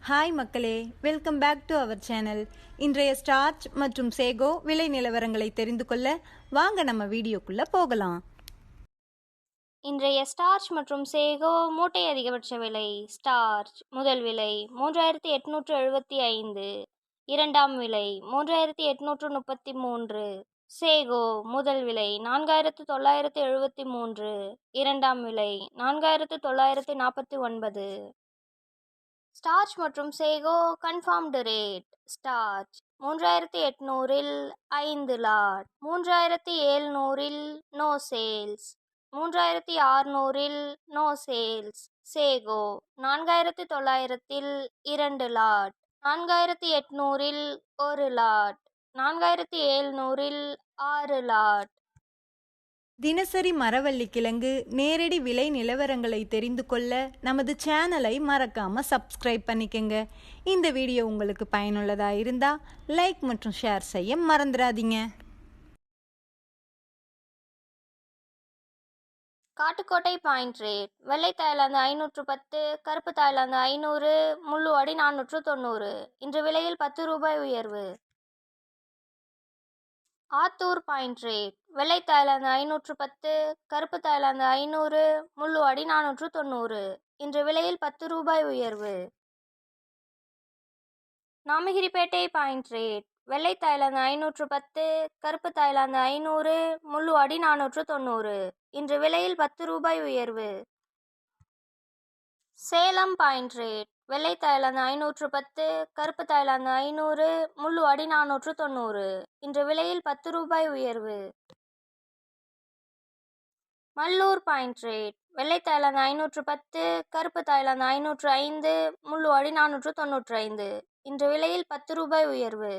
Hi மக்களே, welcome back to our channel. இன்றைய starch மற்றும் சேகோ விலை நிலவரங்களை தெரிந்து கொள்ள வாங்க நம்ம வீடியோக்குள்ள போகலாம். இன்றைய ஸ்டார்ச் மற்றும் சேகோ மூட்டை அதிகபட்ச விலை. ஸ்டார்ச் முதல் விலை 3875, இரண்டாம் விலை 3833. சேகோ முதல் விலை 4973, இரண்டாம் விலை 4949. ஸ்டார்ச் மற்றும் சேகோ கன்ஃபார்ம்டு ரேட். ஸ்டார்ச் 3800-இல் 5 லாட், 3700-இல் நோ சேல்ஸ், 3600-இல் நோ சேல்ஸ். சேகோ 4900-இல் 2 லாட், 4800-இல் 1 லாட், 4700-இல் 6 லாட். தினசரி மரவள்ளி கிழங்கு நேரடி விலை நிலவரங்களை தெரிந்து கொள்ள நமது சேனலை மறக்காம சப்ஸ்கிரைப் பண்ணிக்கங்க. இந்த வீடியோ உங்களுக்கு பயனுள்ளதா இருந்தா லைக் மற்றும் ஷேர் செய்ய மறந்துடாதீங்க. Kattukottai point rate. வெள்ளை தாய்லாந்து 510, கருப்பு தாய்லாந்து 500, முள்ளுவாடி 490. இன்று விலையில் 10 ரூபாய் உயர்வு. Attur point rate. வெள்ளை தாய்லாந்து 510, கருப்பு தாய்லாந்து 500, முள்ளுவாடி 490. இன்று விலையில் 10 ரூபாய் உயர்வு. Namagiripettai point rate. வெள்ளை தாய்லாந்து 510, கருப்பு தாய்லாந்து 500, முள்ளுவாடி 490. இன்று விலையில் 10 ரூபாய் உயர்வு. Salem point rate. வெள்ளை தாய்லாந்து 510, கருப்பு தாய்லாந்து 500, முள்ளுவாடி 490. இன்று விலையில் 10 ரூபாய் உயர்வு. Mallur point rate. வெள்ளை தாய்லாந்து 510, கருப்பு தாய்லாந்து 505, முள்ளுவாடி 495. இன்று விலையில் 10 ரூபாய் உயர்வு.